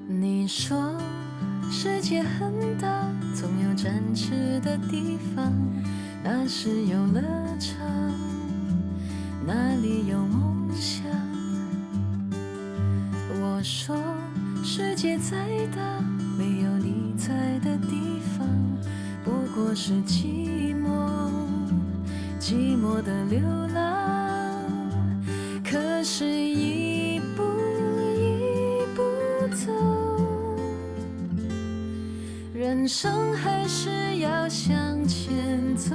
你说世界很大，总有展翅的地方，那是游乐场，那里有梦想。我说世界再大，没有你在的地方，不过是寂寞，寂寞的流浪。可是一步一步走，人生还是要向前走，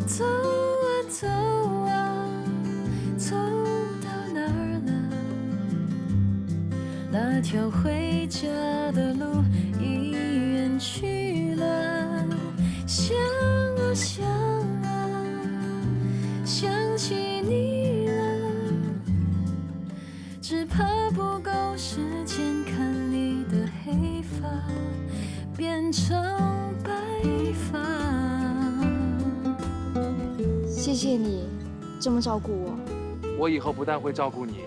走啊走啊，走到哪儿了？那条回家的路已远去了。想啊想啊，想起你了，只怕不够时间看你的黑发变成白发。谢谢你这么照顾我。我以后不但会照顾你，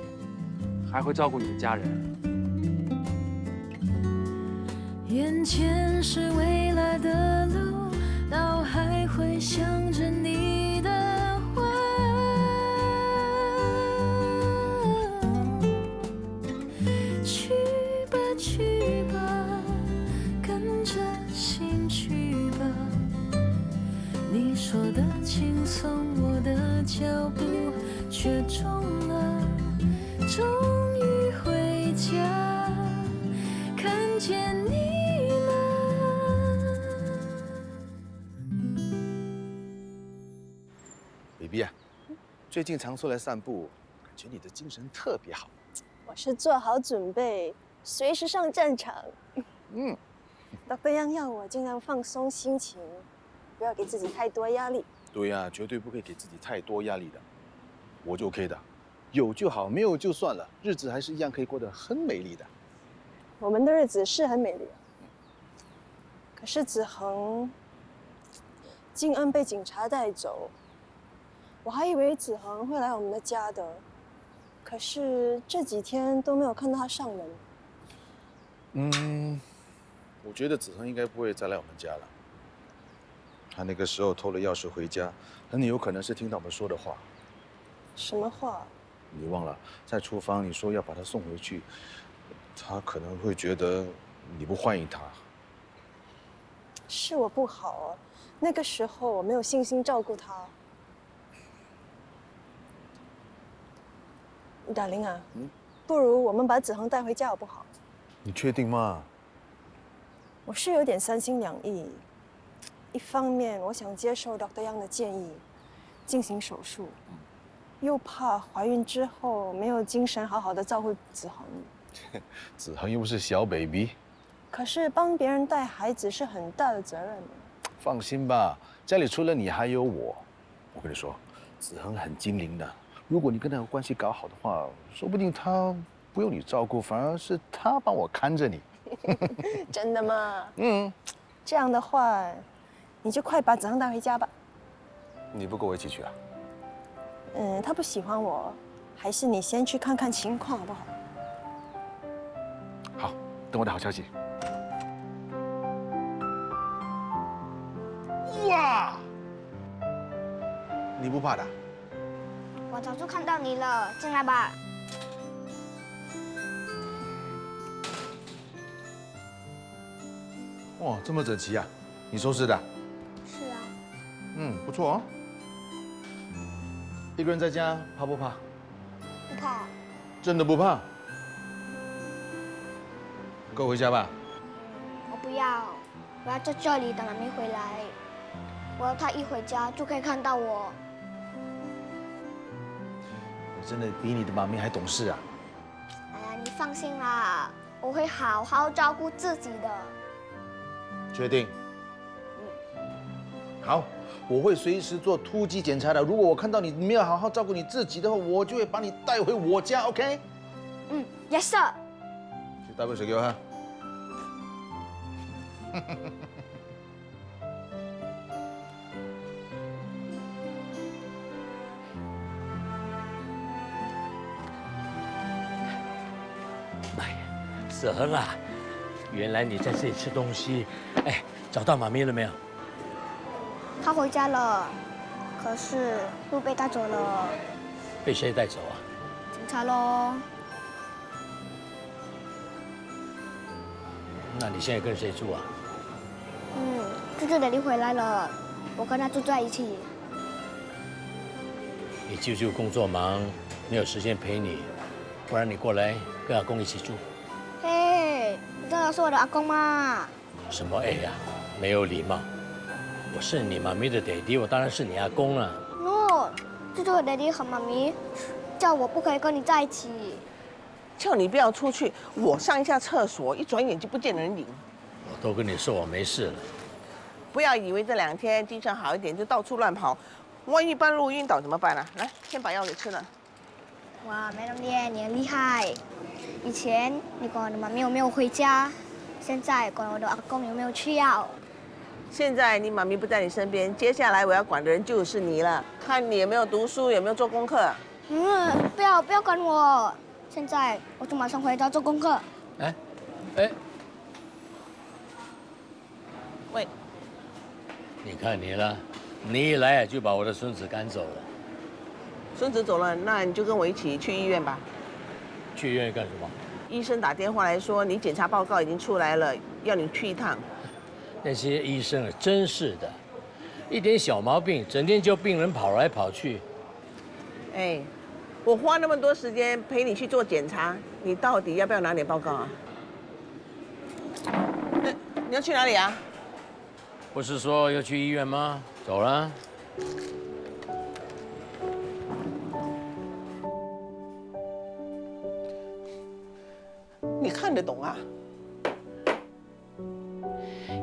还会照顾你的家人。眼前是未来的路，脑海会想着你的话。去吧去吧，跟着心去吧。你说的轻松，我的脚步却重了。终于回家，看见你了。baby 啊，最近常出来散步，感觉你的精神特别好。我是做好准备，随时上战场。Dr. Yang 要我尽量放松心情，不要给自己太多压力。对呀，绝对不可以给自己太多压力的。我就 OK 的，有就好，没有就算了，日子还是一样可以过得很美丽的。我们的日子是很美丽，可是子恒静恩被警察带走，我还以为子恒会来我们的家的，可是这几天都没有看到他上门。我觉得子恒应该不会再来我们家了。他那个时候偷了钥匙回家，很有可能是听到我们说的话。什么话？你忘了，在厨房你说要把他送回去，他可能会觉得你不欢迎他。是我不好啊，那个时候我没有信心照顾他。大林啊，不如我们把子恒带回家好不好？你确定吗？我是有点三心两意，一方面我想接受 Dr. Yang 的建议，进行手术，又怕怀孕之后没有精神好好的照顾子恒。子恒又不是小 baby。可是帮别人带孩子是很大的责任。放心吧，家里除了你还有我。我跟你说，子恒很精灵的，如果你跟他有关系搞好的话，说不定他不用你照顾，反而是他帮我看着你。真的吗？这样的话，你就快把子恒带回家吧。你不跟我一起去啊？他不喜欢我，还是你先去看看情况好不好？好，等我的好消息。哇！你不怕的？我早就看到你了，进来吧。哇，这么整齐啊！你收拾的？是啊。不错哦。一个人在家怕不怕？不怕。真的不怕？跟我回家吧。我不要，我要在这里等妈咪回来。我要她一回家就可以看到我。我真的比你的妈咪还懂事啊！哎呀，你放心啦，我会好好照顾自己的。确定？好，我会随时做突击检查的。如果我看到你没有好好照顾你自己的话，我就会把你带回我家 ，OK？ Yes sir。去倒杯水给我喝。子恒啊，原来你在这里吃东西。哎，找到妈咪了没有？他回家了，可是路被带走了。被谁带走啊？警察喽。那你现在跟谁住啊？舅舅爹地回来了，我跟他住在一起。你舅舅工作忙，没有时间陪你，不然你过来跟阿公一起住。嘿，你真的是我的阿公吗？什么哎呀，没有礼貌！我是你妈咪的爹地，我当然是你阿公了。no， 舅舅的爹地和妈咪叫我不可以跟你在一起。叫你不要出去，我上一下厕所，一转眼就不见人影。我都跟你说我没事了。不要以为这2天精神好一点就到处乱跑，万一半路晕倒怎么办啊？来，先把药给吃了。哇，梅龙爹，你很厉害！以前你管我的妈咪有没有回家，现在管我的阿公有没有吃药。现在你妈咪不在你身边，接下来我要管的人就是你了，看你有没有读书，有没有做功课。不要管我，现在我就马上回家做功课。哎，喂，你看你了，你一来就把我的孙子赶走了。孙子走了，那你就跟我一起去医院吧。去医院干什么？医生打电话来说你检查报告已经出来了，要你去一趟。那些医生啊，真是的，一点小毛病，整天叫病人跑来跑去。哎，我花那么多时间陪你去做检查，你到底要不要拿点报告啊？你要去哪里啊？不是说要去医院吗？走了。你看得懂啊？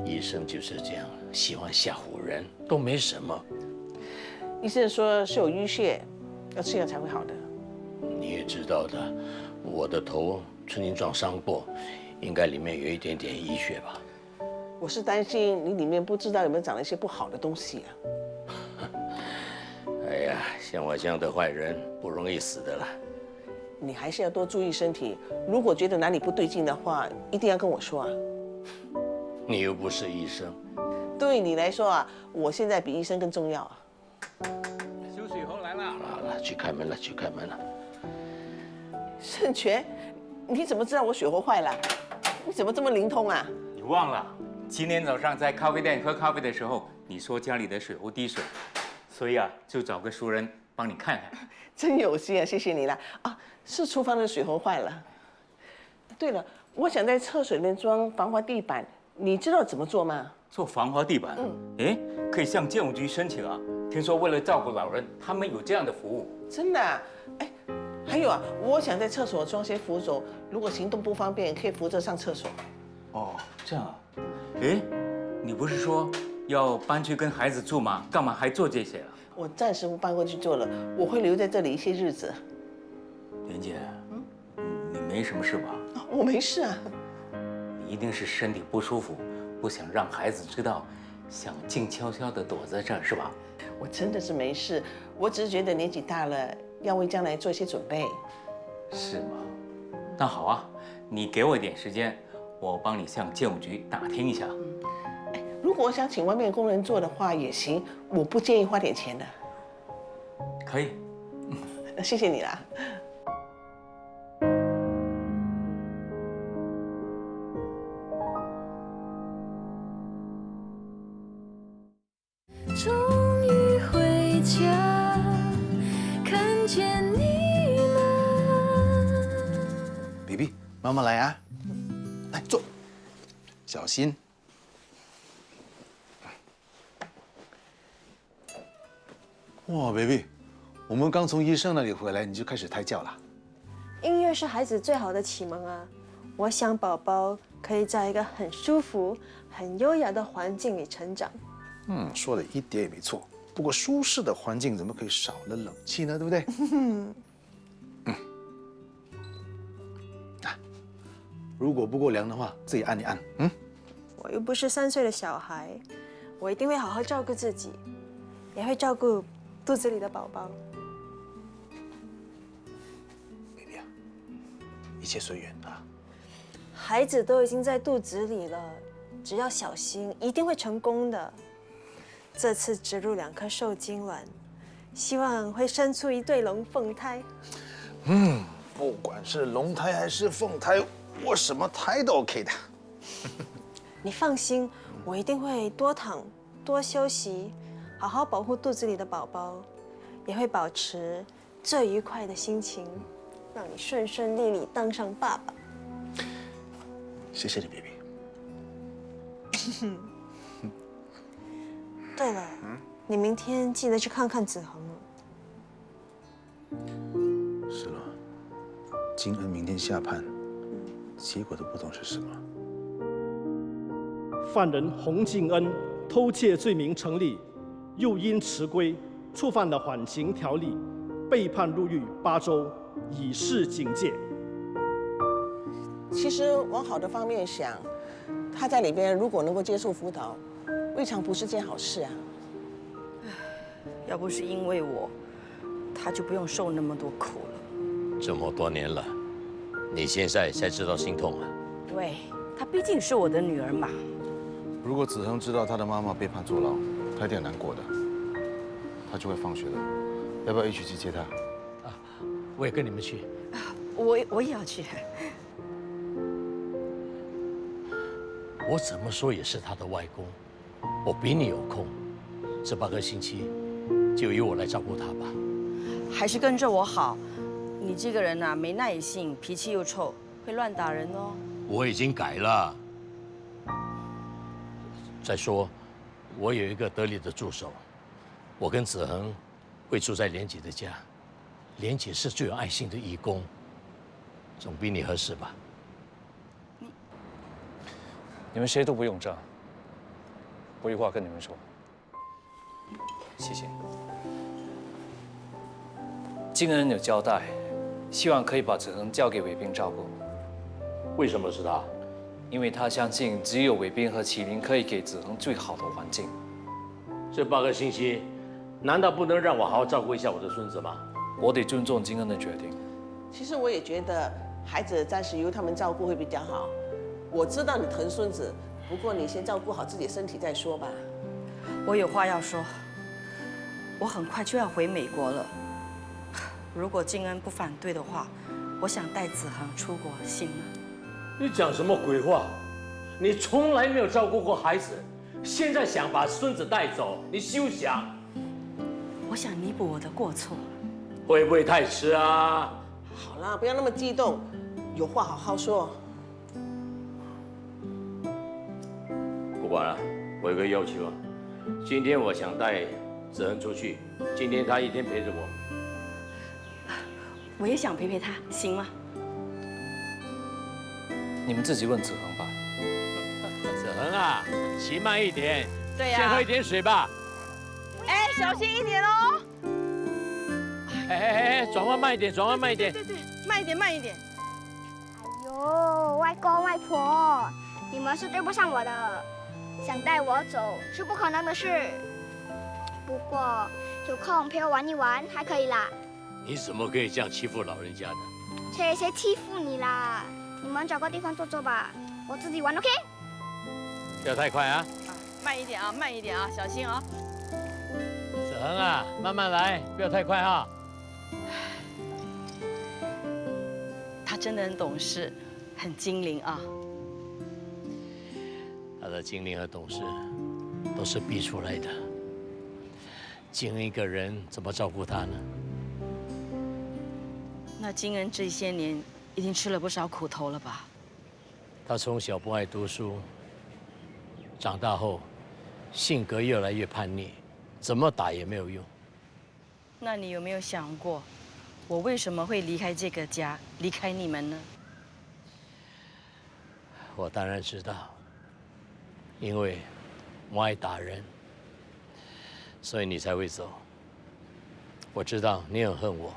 医生就是这样，喜欢吓唬人，都没什么。医生说是有淤血，要吃药才会好的。你也知道的，我的头曾经撞伤过，应该里面有一点点淤血吧。我是担心你里面不知道有没有长了一些不好的东西啊。哎呀，像我这样的坏人不容易死的啦。你还是要多注意身体，如果觉得哪里不对劲的话，一定要跟我说啊。你又不是医生。对你来说啊，我现在比医生更重要啊。修水猴来了。好了，去开门了，去开门了。盛全，你怎么知道我水壶坏了？你怎么这么灵通啊？你忘了，今天早上在咖啡店喝咖啡的时候，你说家里的水壶滴水，所以啊，就找个熟人帮你看看。真有心啊，谢谢你啦。啊，是厨房的水壶坏了。对了，我想在厕所里面装防滑地板，你知道怎么做吗？做防滑地板？哎，可以向建筑局申请啊。听说为了照顾老人，他们有这样的服务。真的啊？哎，还有啊，我想在厕所装些扶手，如果行动不方便，可以扶着上厕所。哦，这样啊。哎，你不是说要搬去跟孩子住吗？干嘛还做这些啊？我暂时不搬过去做了，我会留在这里一些日子。莲姐，你没什么事吧？我没事啊。你一定是身体不舒服，不想让孩子知道，想静悄悄地躲在这儿，是吧？我真的是没事，我只是觉得年纪大了，要为将来做一些准备。是吗？那好啊，你给我一点时间，我帮你向建筑局打听一下。如果我想请外面的工人做的话也行，我不介意花点钱的。可以。谢谢你啦。终于回家，看见你了。 baby， 妈妈来啊，来坐，小心。哇，baby， 我们刚从医生那里回来，你就开始胎教了。音乐是孩子最好的启蒙啊！我想宝宝可以在一个很舒服、很优雅的环境里成长。说的一点也没错。不过舒适的环境怎么可以少了冷气呢？对不对？如果不够凉的话，自己按一按。我又不是3岁的小孩，我一定会好好照顾自己，也会照顾肚子里的宝宝。 baby 啊，一切随缘啊。孩子都已经在肚子里了，只要小心，一定会成功的。这次植入2颗受精卵，希望会生出一对龙凤胎。不管是龙胎还是凤胎，我什么胎都 OK 的。你放心，我一定会多躺、多休息，好好保护肚子里的宝宝，也会保持最愉快的心情，让你顺顺利利当上爸爸。谢谢你 ，baby。对了，你明天记得去看看子恒了。是了，金恩明天下判，结果都不懂是什么。犯人洪敬恩偷窃罪名成立，又因迟归，触犯了缓刑条例，被判入狱8周，以示警戒。其实往好的方面想，他在里边如果能够接受辅导，未尝不是件好事啊。要不是因为我，他就不用受那么多苦了。这么多年了，你现在才知道心痛啊？对，她毕竟是我的女儿嘛。如果子恒知道他的妈妈被判坐牢，他一定很难过的。他就会放学了，要不要一起去接他？啊，我也跟你们去。我也要去。我怎么说也是他的外公，我比你有空，这8个星期就由我来照顾他吧。还是跟着我好。你这个人啊，没耐性，脾气又臭，会乱打人哦。我已经改了。再说，我有一个得力的助手，我跟子恒会住在莲姐的家。莲姐是最有爱心的义工，总比你合适吧？你们谁都不用这样，我有话跟你们说。谢谢。金恩有交代，希望可以把子恒交给伟斌照顾。为什么是他？因为他相信只有伟斌和麒麟可以给子恒最好的环境。这8个星期，难道不能让我好好照顾一下我的孙子吗？我得尊重金恩的决定。其实我也觉得孩子暂时由他们照顾会比较好。我知道你疼孙子，不过你先照顾好自己的身体再说吧。我有话要说，我很快就要回美国了。如果金恩不反对的话，我想带子恒出国，行吗？你讲什么鬼话？你从来没有照顾过孩子，现在想把孙子带走，你休想！我想弥补我的过错。会不会太迟啊？好啦，不要那么激动，有话好好说。不管了，我有个要求啊，今天我想带子恒出去，今天他一天陪着我。我也想陪陪他，行吗？你们自己问子恒吧。子恒啊，骑慢一点，对呀，先喝一点水吧。哎，小心一点哦。哎，转弯慢一点，转弯慢一点。对，慢一点，慢一点。哎呦，外公外婆，你们是对不上我的，想带我走是不可能的事。不过有空陪我玩一玩还可以啦。你怎么可以这样欺负老人家呢？谁欺负你啦？你们找个地方坐坐吧，我自己玩 OK。不要太快啊！慢一点啊，慢一点啊，小心啊。子恒啊，慢慢来，不要太快哈。他真的很懂事，很精灵啊。他的精灵和懂事都是逼出来的。精灵一个人怎么照顾他呢？那金恩这些年一定吃了不少苦头了吧？他从小不爱读书，长大后性格越来越叛逆，怎么打也没有用。那你有没有想过，我为什么会离开这个家，离开你们呢？我当然知道，因为我爱打人，所以你才会走。我知道你很恨我，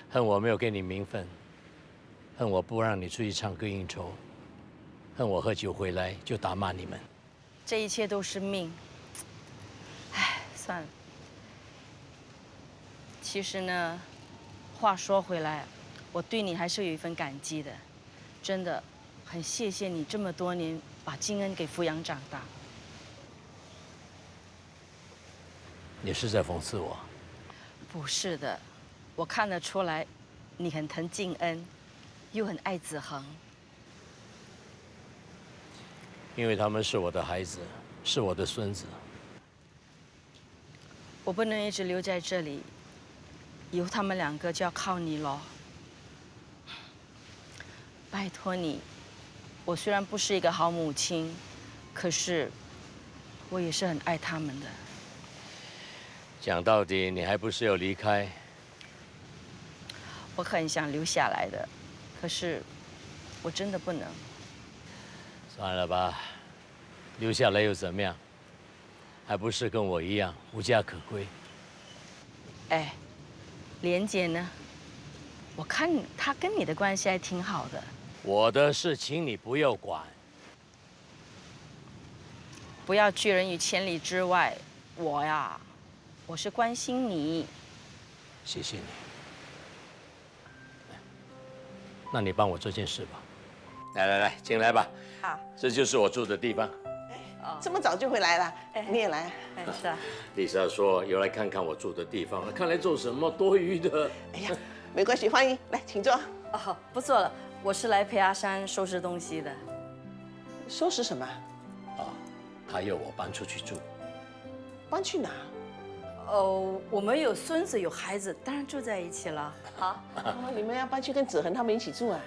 恨我没有给你名分，恨我不让你出去唱歌应酬，恨我喝酒回来就打骂你们。这一切都是命。唉，算了。其实呢，话说回来，我对你还是有一份感激的，真的。很谢谢你这么多年把静恩给抚养长大。你是在讽刺我？不是的，我看得出来，你很疼静恩，又很爱子恒。因为他们是我的孩子，是我的孙子。我不能一直留在这里，以后他们两个就要靠你了。拜托你，我虽然不是一个好母亲，可是我也是很爱他们的。讲到底，你还不是要离开？我很想留下来的，可是我真的不能。算了吧，留下来又怎么样？还不是跟我一样无家可归。哎，莲姐呢？我看她跟你的关系还挺好的。我的事情你不要管。不要拒人于千里之外。我是关心你。谢谢你。那你帮我做件事吧。来，进来吧。好，这就是我住的地方。这么早就回来了，你也来？是啊。丽莎说有来看看我住的地方，看来做什么多余的。哎呀，没关系，欢迎，来，请坐。哦，不做了，我是来陪阿山收拾东西的。收拾什么？他要我搬出去住。搬去哪？我们有孙子有孩子，当然住在一起了。好，你们要搬去跟子恒他们一起住啊？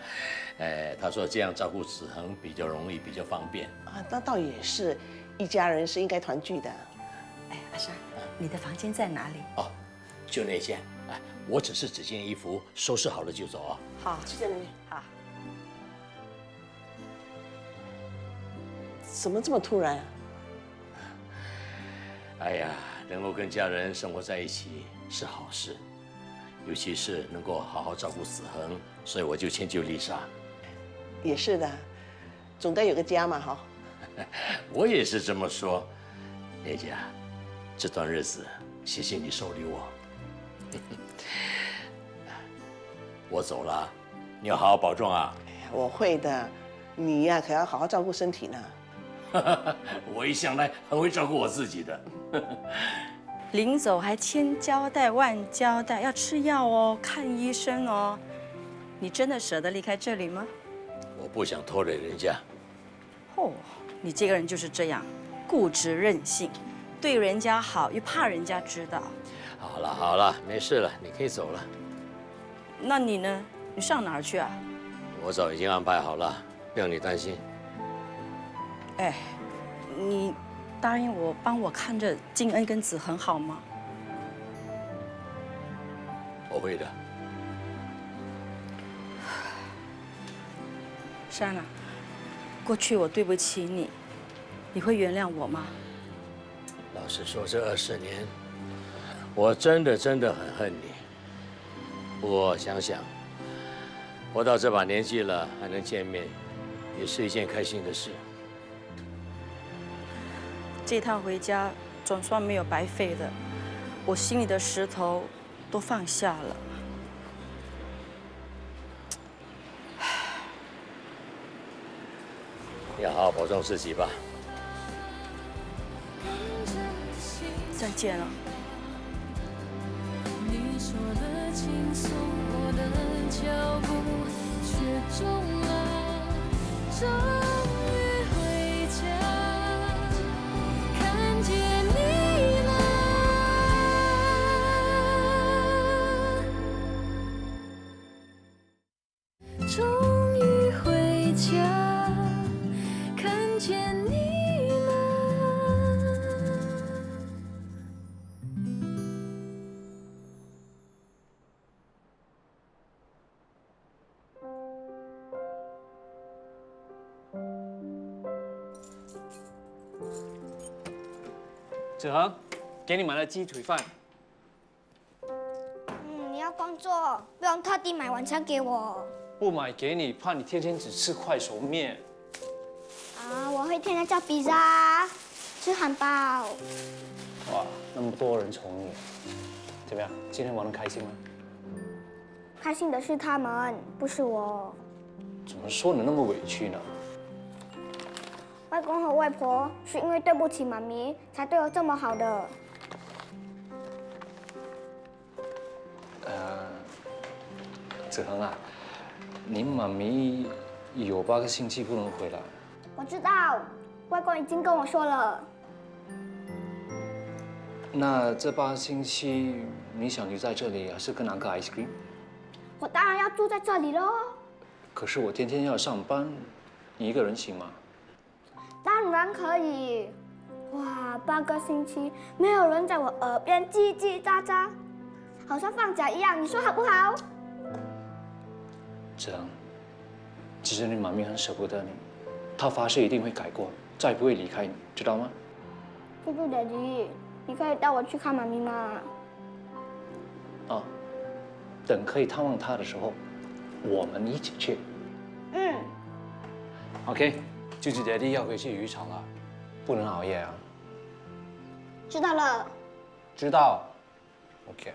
他说这样照顾子恒比较容易，比较方便。啊，那倒也是，一家人是应该团聚的。哎，阿山，你的房间在哪里？哦，就那间。我只是几件衣服收拾好了就走啊。好，就在那边。好。怎么这么突然啊？哎呀，能够跟家人生活在一起是好事，尤其是能够好好照顾子恒，所以我就迁就丽莎。也是的，总该有个家嘛，哈。我也是这么说。莲姐，这段日子谢谢你收留我。我走了，你要好好保重啊。我会的，你呀可要好好照顾身体呢。我一向来很会照顾我自己的。临走还千交代万交代，要吃药哦，看医生哦。你真的舍得离开这里吗？我不想拖累人家。哦，你这个人就是这样，固执任性，对人家好又怕人家知道。好了，没事了，你可以走了。那你呢？你上哪儿去啊？我早已经安排好了，不用你担心。哎，你答应我帮我看着静恩跟子恒好吗？我会的。珊娜，过去我对不起你，你会原谅我吗？老实说，这20年，我真的很恨你。不过想想，活到这把年纪了，还能见面，也是一件开心的事。这趟回家总算没有白费的，我心里的石头都放下了。要好好保重自己吧。再见了。你说的轻松，我的脚步却重了。终于回家，看见你了。终于回家，看见你了。子恒，给你买了鸡腿饭。你要工作，不用特地买晚餐给我。不买给你，怕你天天只吃快熟面。啊，我会天天叫披萨，吃汉堡。哇，那么多人宠你，怎么样？今天玩得开心吗？开心的是他们，不是我。怎么说你那么委屈呢？外公和外婆是因为对不起妈咪，才对我这么好的。子恒啊，你妈咪有8个星期不能回来。我知道，外公已经跟我说了。那这8个星期，你想留在这里，还是跟安哥 ice cream？ 我当然要住在这里喽。可是我天天要上班，你一个人行吗？当然可以。哇，8个星期没有人在我耳边叽叽喳喳，好像放假一样，你说好不好？子恒，其实你妈咪很舍不得你，她发誓一定会改过，再也不会离开你，知道吗？猪猪爹地，你可以带我去看妈咪吗？哦，等可以探望她的时候，我们一起去。嗯。OK， 舅舅爹地要回去渔场了，不能熬夜啊。知道了。知道。OK。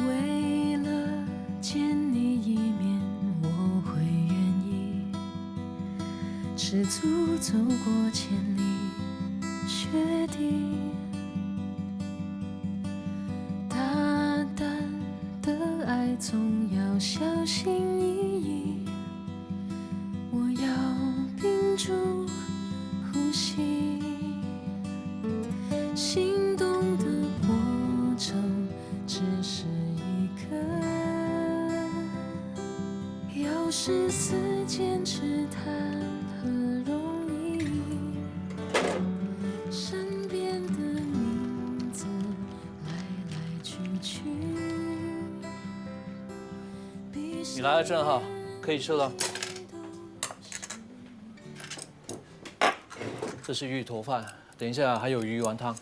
为了见你一面，我会愿意赤足走过千里雪地，大胆的爱总要小心翼翼，我要屏住呼吸，心动的过程只是一个，有时思坚持谈何容易，身边的名字来来去去。你来的正好，可以吃了。这是芋头饭，等一下还有鱼丸汤。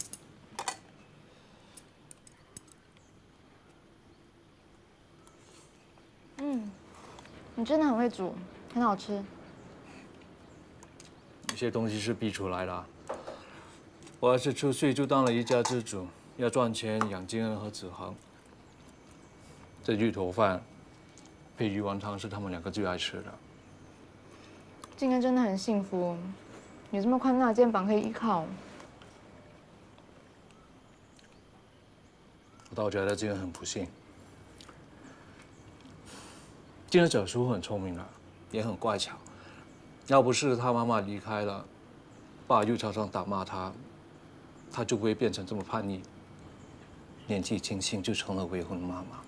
你真的很会煮，很好吃。有些东西是逼出来的啊。我要是出去就当了一家之主，要赚钱养金恩和子恒。这芋头饭配鱼丸汤是他们2个最爱吃的。静恩真的很幸福，有这么宽大的肩膀可以依靠。我倒觉得金恩很不幸。金恩小时候很聪明的，也很乖巧。要不是他妈妈离开了，爸又常常打骂他，他就不会变成这么叛逆。年纪轻轻就成了未婚妈妈。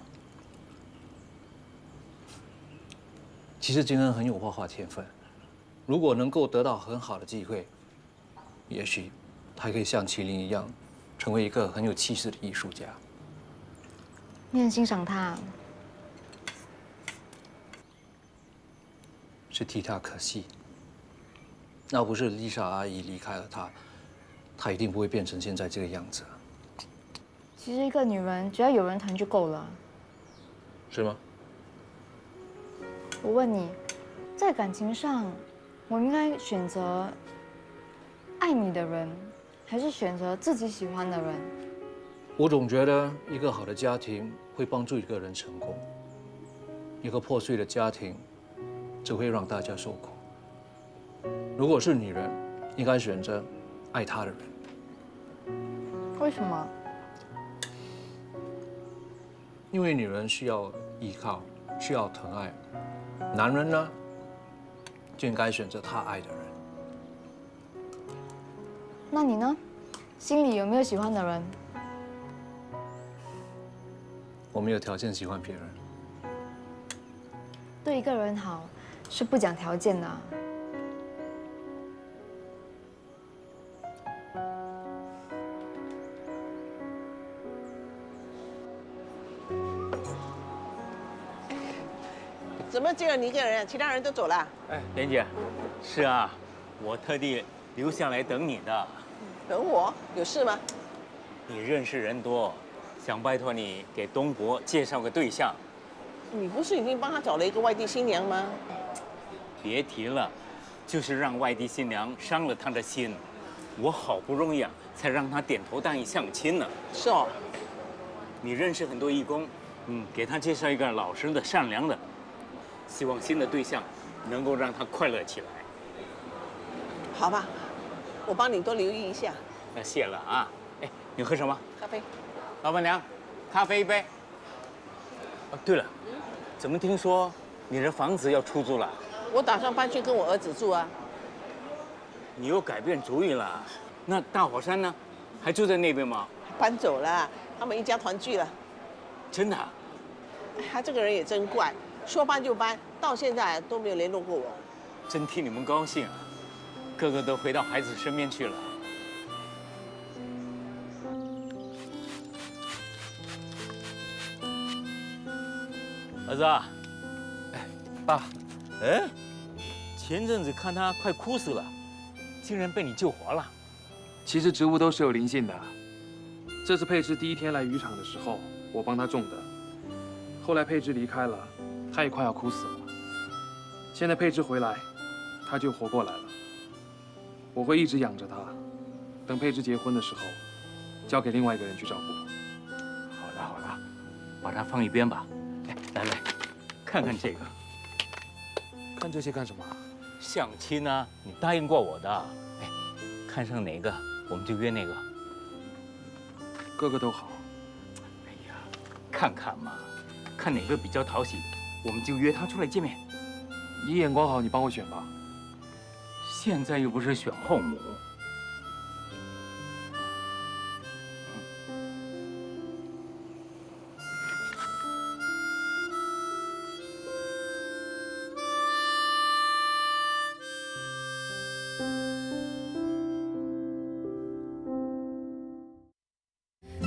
其实金恩很有画画天分，如果能够得到很好的机会，也许他可以像麒麟一样，成为一个很有气势的艺术家。你很欣赏他。是替他可惜。要不是丽莎阿姨离开了他，他一定不会变成现在这个样子。其实一个女人只要有人疼就够了。是吗？我问你，在感情上，我应该选择爱你的人，还是选择自己喜欢的人？我总觉得一个好的家庭会帮助一个人成功，一个破碎的家庭只会让大家受苦。如果是女人，应该选择爱她的人。为什么？因为女人需要依靠，需要疼爱，男人呢，就应该选择他爱的人。那你呢？心里有没有喜欢的人？我没有条件喜欢别人。对一个人好，是不讲条件的啊。么只有你一个人？其他人都走了？哎，莲姐，是啊，我特地留下来等你的。等我？有事吗？你认识人多，想拜托你给东伯介绍个对象。你不是已经帮他找了一个外地新娘吗？别提了，就是让外地新娘伤了他的心。我好不容易啊，才让他点头答应相亲呢。是哦。你认识很多义工，给他介绍一个老实的、善良的，希望新的对象能够让他快乐起来。好吧，我帮你多留意一下。那谢了啊。哎，你喝什么？咖啡。老板娘，咖啡一杯。哦，对了，怎么听说你的房子要出租了？我打算搬去跟我儿子住啊。你又改变主意了？那大火山呢？还住在那边吗？搬走了，他们一家团聚了。真的啊？他这个人也真怪，说搬就搬，到现在都没有联络过我。真替你们高兴啊！个个都回到孩子身边去了。儿子啊，哎，爸，哎，前阵子看他快哭死了，竟然被你救活了。其实植物都是有灵性的。这是佩芝第一天来渔场的时候，我帮他种的。后来佩芝离开了，他也快要哭死了。现在佩芝回来，他就活过来了。我会一直养着他，等佩芝结婚的时候，交给另外一个人去照顾。好了好了，把它放一边吧。来来，看看这个。看这些干什么？相亲啊，你答应过我的。哎，看上哪个我们就约哪个。个个都好。哎呀，看看嘛，看哪个比较讨喜，我们就约他出来见面。你眼光好，你帮我选吧。现在又不是选后母。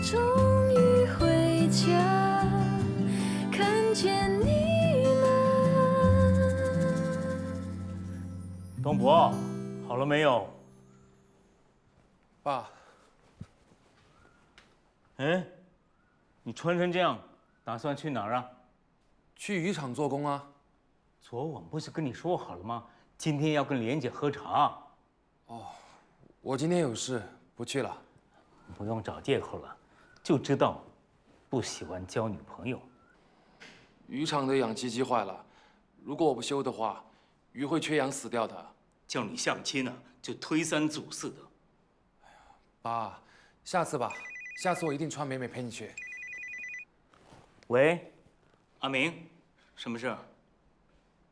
终于回家，看见你了。东伯，好了没有？爸。哎，你穿成这样，打算去哪儿啊？去渔场做工啊。昨晚不是跟你说好了吗？今天要跟莲姐喝茶。哦，我今天有事，不去了。不用找借口了。就知道不喜欢交女朋友。渔场的养鸡机坏了，如果我不修的话，鱼会缺氧死掉的。叫你相亲呢，就推三阻四的。爸，下次吧，下次我一定穿美美陪你去。喂，阿明，什么事？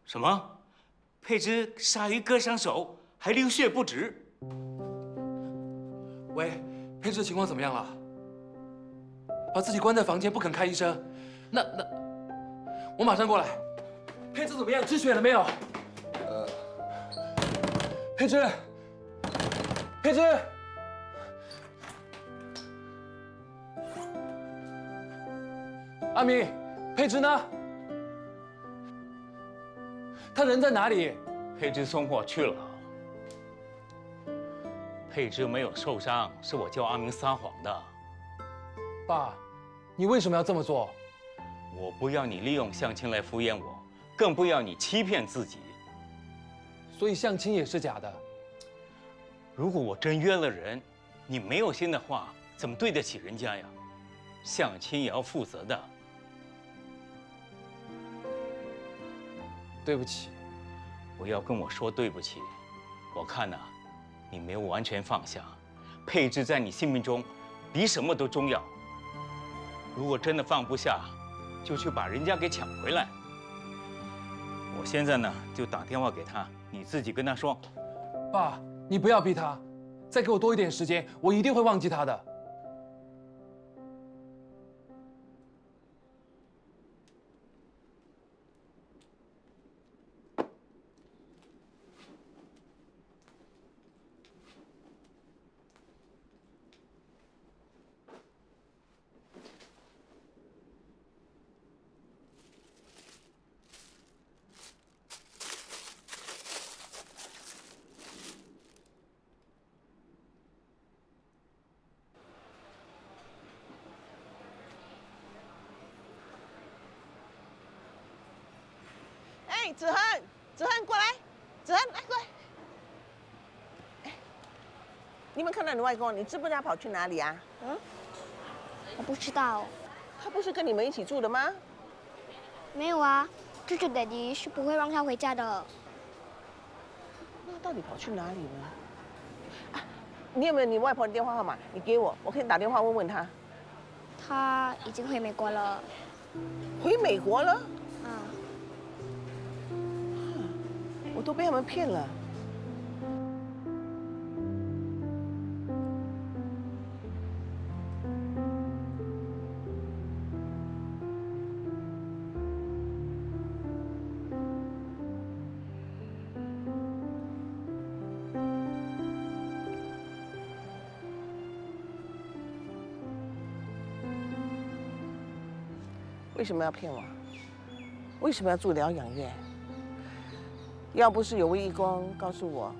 什么？佩芝鲨鱼割伤手，还流血不止。喂，佩芝情况怎么样了？把自己关在房间不肯开医生，那我马上过来。佩芝怎么样？止血了没有？佩芝，佩芝，阿明，佩芝呢？他人在哪里？佩芝送货去了。佩芝没有受伤，是我叫阿明撒谎的。爸，你为什么要这么做？我不要你利用相亲来敷衍我，更不要你欺骗自己。所以相亲也是假的。如果我真约了人，你没有心的话，怎么对得起人家呀？相亲也要负责的。对不起。不要跟我说对不起。我看呐，你没有完全放下，佩芝在你性命中比什么都重要。如果真的放不下，就去把人家给抢回来。我现在呢，就打电话给他，你自己跟他说。爸，你不要逼他，再给我多一点时间，我一定会忘记他的。哎，子恒，子恒过来，子恒来过来。哎，你们看到你外公，你知不知道他跑去哪里啊？嗯，我不知道。他不是跟你们一起住的吗？没有啊，舅舅爹地是不会让他回家的。那到底跑去哪里呢？啊，你有没有你外婆的电话号码？你给我，我可以打电话问问他。他已经回美国了。回美国了？嗯。我都被他们骗了。为什么要骗我？为什么要住疗养院？要不是有位义工告诉我，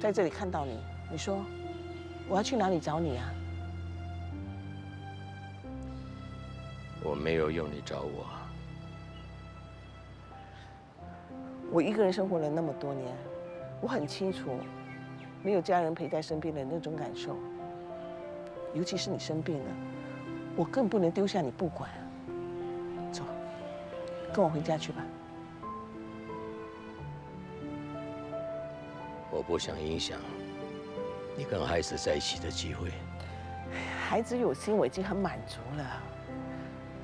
在这里看到你，你说我要去哪里找你啊？我没有用你找我。我一个人生活了那么多年，我很清楚没有家人陪在身边的那种感受。尤其是你生病了，我更不能丢下你不管。走，跟我回家去吧。我不想影响你跟孩子在一起的机会。孩子有心，我已经很满足了。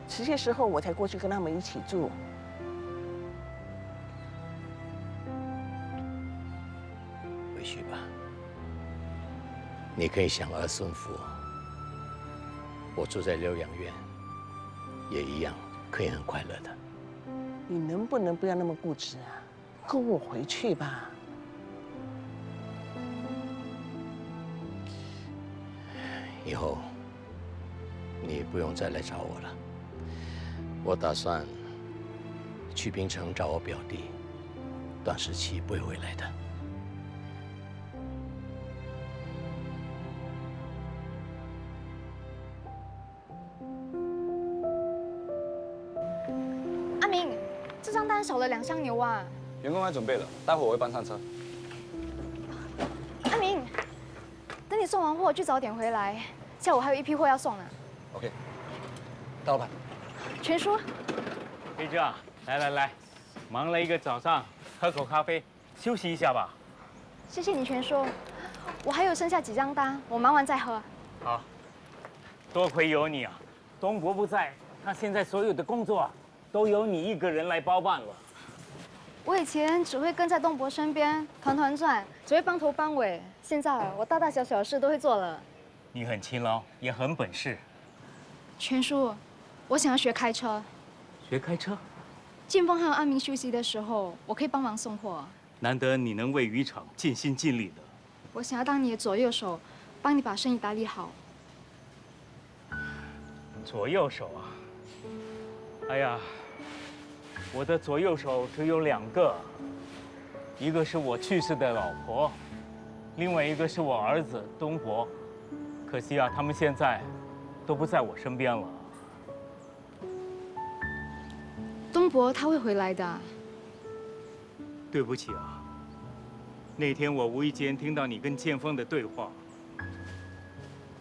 这些时候我才过去跟他们一起住。回去吧，你可以享儿孙福。我住在疗养院，也一样可以很快乐的。你能不能不要那么固执啊？跟我回去吧。以后你不用再来找我了。我打算去槟城找我表弟，短时期不会回来的。阿明，这张单少了2箱牛啊！员工还准备了，待会我会搬上车。阿明，等你送完货就早点回来，下午还有一批货要送呢。 OK， 大老板。全叔，佩芝啊，来，忙了一个早上，喝口咖啡，休息一下吧。谢谢你，全叔。我还有剩下几张单，我忙完再喝。好，多亏有你啊，东伯不在，他现在所有的工作都由你一个人来包办了。我以前只会跟在东伯身边团团转，只会帮头帮尾，现在我大大小小的事都会做了。你很勤劳，也很本事。全叔，我想要学开车。学开车？建峰还有阿明休息的时候，我可以帮忙送货。难得你能为渔场尽心尽力的。我想要当你的左右手，帮你把生意打理好。左右手啊！哎呀，我的左右手只有2个，一个是我去世的老婆，另外一个是我儿子东伯。可惜啊，他们现在都不在我身边了。东伯他会回来的。对不起啊，那天我无意间听到你跟建峰的对话，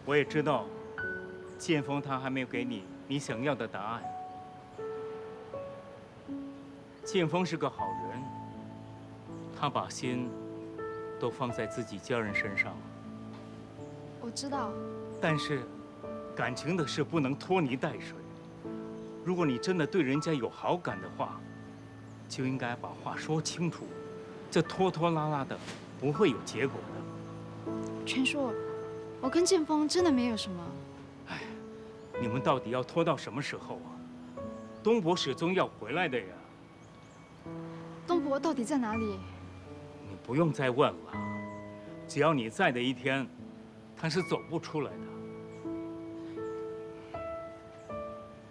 我也知道，建峰他还没有给你想要的答案。建峰是个好人，他把心都放在自己家人身上。我知道。但是，感情的事不能拖泥带水。如果你真的对人家有好感的话，就应该把话说清楚。这拖拖拉拉的，不会有结果的。全叔，我跟建峰真的没有什么。哎，你们到底要拖到什么时候啊？东伯始终要回来的呀。东伯到底在哪里？你不用再问了，只要你在的一天，他是走不出来的。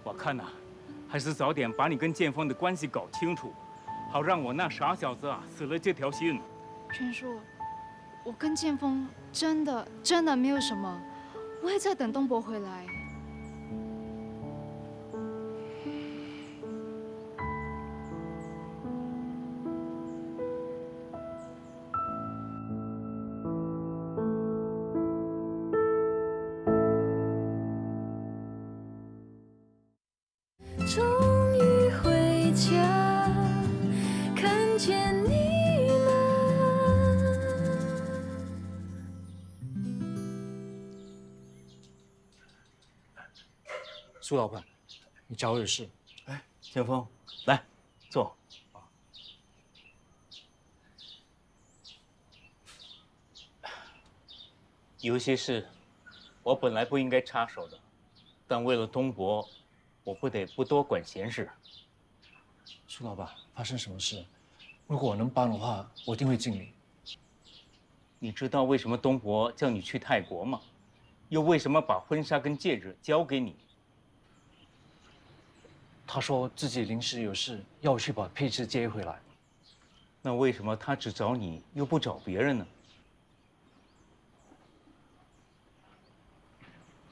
我看呐，还是早点把你跟建峰的关系搞清楚，好让我那傻小子啊死了这条心。全叔，我跟建峰真的没有什么，我也在等东伯回来。苏老板，你找我有事。哎，建峰，来，坐。有些事，我本来不应该插手的，但为了东伯，我不得不多管闲事。苏老板，发生什么事？如果我能帮的话，我一定会尽力。你知道为什么东伯叫你去泰国吗？又为什么把婚纱跟戒指交给你？他说自己临时有事，要我去把佩芝接回来。那为什么他只找你，又不找别人呢？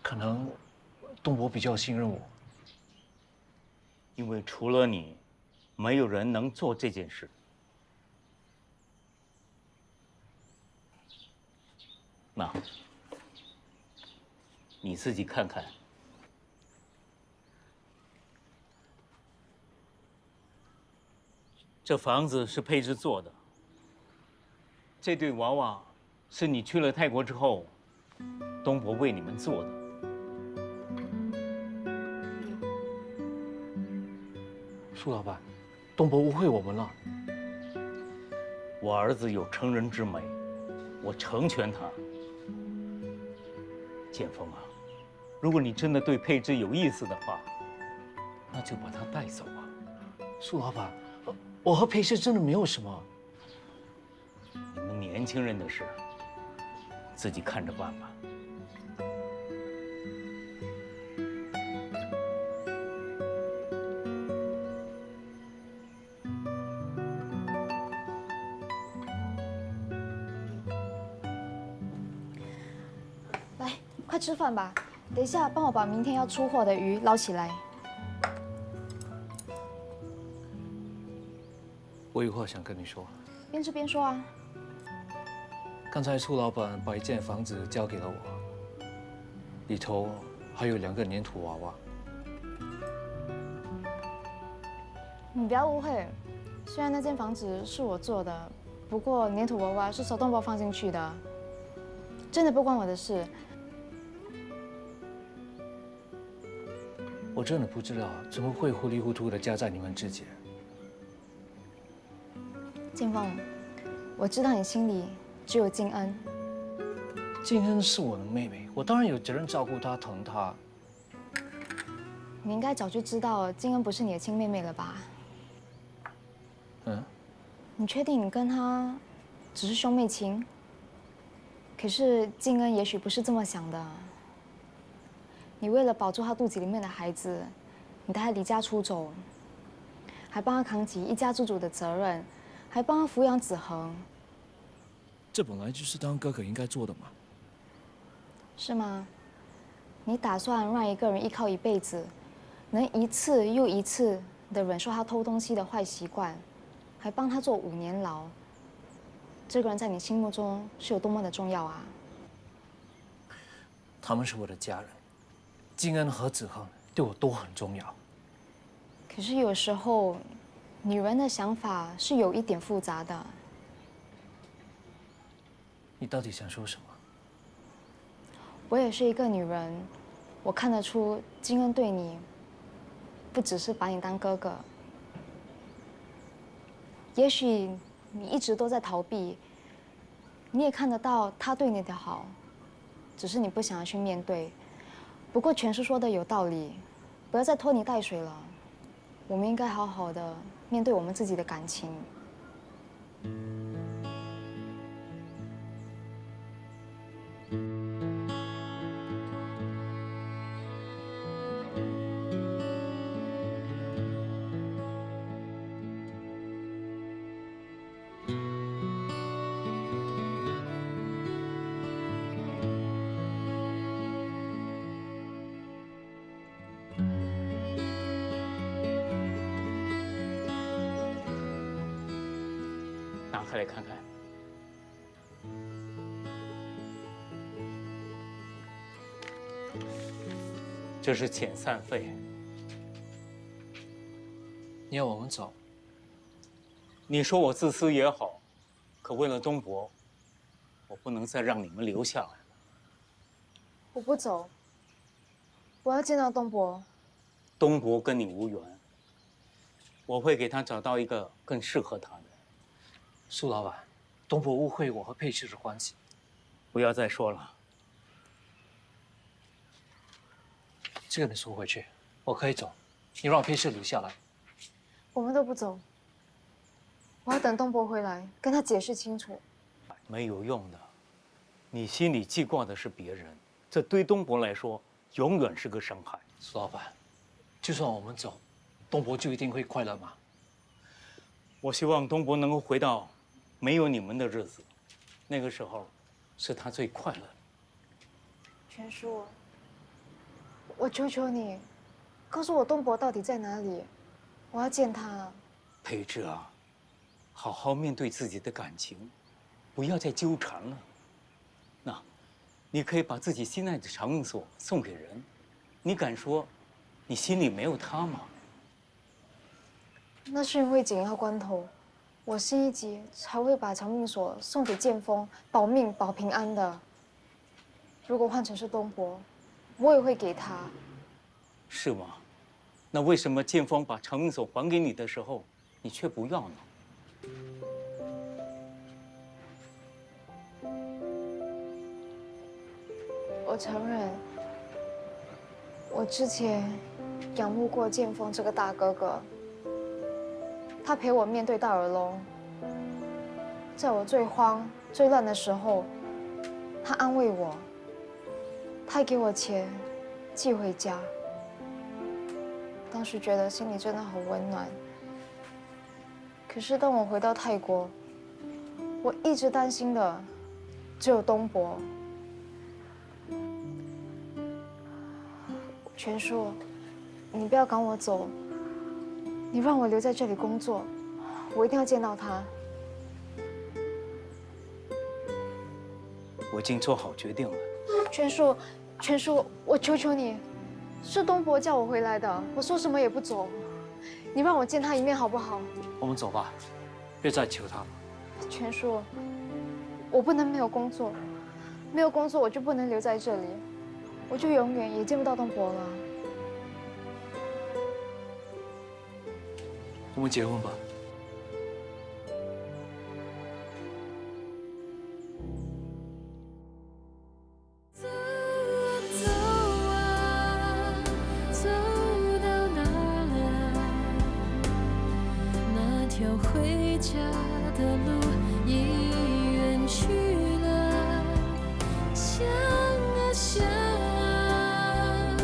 可能东伯比较信任我，因为除了你，没有人能做这件事。那，你自己看看。这房子是佩芝做的，这对娃娃是你去了泰国之后，东伯为你们做的。苏老板，东伯误会我们了。我儿子有成人之美，我成全他。建峰啊，如果你真的对佩芝有意思的话，那就把她带走啊。苏老板，我和佩芝真的没有什么。你们年轻人的事，自己看着办吧。来，快吃饭吧。等一下，帮我把明天要出货的鱼捞起来。我有话想跟你说。边吃边说啊。刚才苏老板把一间房子交给了我，里头还有2个粘土娃娃。你不要误会，虽然那间房子是我做的，不过粘土娃娃是手动包放进去的，真的不关我的事。我真的不知道怎么会糊里糊涂的嫁在你们之间。建峰，我知道你心里只有静恩。静恩是我的妹妹，我当然有责任照顾她、疼她。你应该早就知道静恩不是你的亲妹妹了吧？嗯？你确定你跟她只是兄妹情？可是静恩也许不是这么想的。你为了保住她肚子里面的孩子，你带她离家出走，还帮她扛起一家之主的责任，还帮她抚养子恒。这本来就是当哥哥应该做的嘛。是吗？你打算让一个人依靠一辈子，能一次又一次的忍受他偷东西的坏习惯，还帮他坐5年牢？这个人在你心目中是有多么的重要啊？他们是我的家人，静恩和子恒对我都很重要。可是有时候，女人的想法是有一点复杂的。你到底想说什么？我也是一个女人，我看得出静恩对你，不只是把你当哥哥。也许你一直都在逃避，你也看得到他对你的好，只是你不想要去面对。不过全叔说的有道理，不要再拖泥带水了。我们应该好好的面对我们自己的感情。拿开来看看。这是遣散费。你要我们走？你说我自私也好，可为了东伯，我不能再让你们留下来了。我不走，我要见到东伯，东伯跟你无缘，我会给他找到一个更适合他的。苏老板，东伯误会我和佩芝的关系。不要再说了。这个你收回去，我可以走，你让佩芝留下来。我们都不走，我要等东伯回来，跟他解释清楚。没有用的，你心里记挂的是别人，这对东伯来说永远是个伤害。苏老板，就算我们走，东伯就一定会快乐吗？我希望东伯能够回到没有你们的日子，那个时候是他最快乐的。全叔，我求求你，告诉我东伯到底在哪里，我要见他。佩芝啊，好好面对自己的感情，不要再纠缠了。那，你可以把自己心爱的长命锁送给人，你敢说你心里没有他吗？那是因为紧要关头，我心一急才会把长命锁送给剑锋，保命保平安的。如果换成是东伯，我也会给他。是吗？那为什么剑锋把长命锁还给你的时候，你却不要呢？我承认，我之前仰慕过剑锋这个大哥哥。他陪我面对大耳窿，在我最慌最乱的时候，他安慰我，他还给我钱寄回家。当时觉得心里真的很温暖。可是当我回到泰国，我一直担心的只有东伯。全叔，你不要赶我走。你让我留在这里工作，我一定要见到他。我已经做好决定了。全叔，我求求你，是东伯叫我回来的，我说什么也不走，你让我见他一面好不好？我们走吧，别再求他了。全叔，我不能没有工作，没有工作我就不能留在这里，我就永远也见不到东伯了。我们结婚吧。走啊，走到哪了？那条回家的路已远去了。想啊想啊，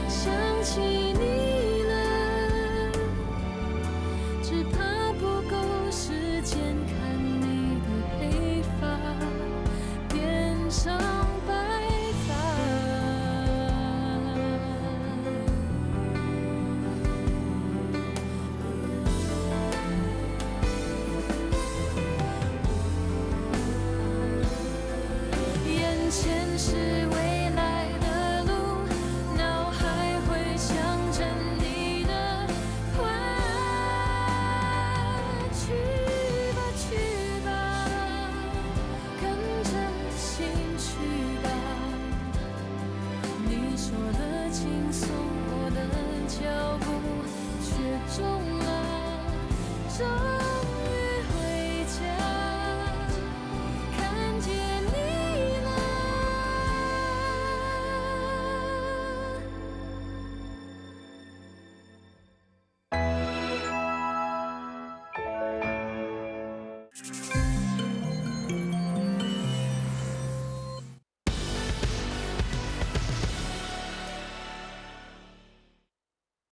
想起你。只怕不够时间看你的黑发变成白发。眼前是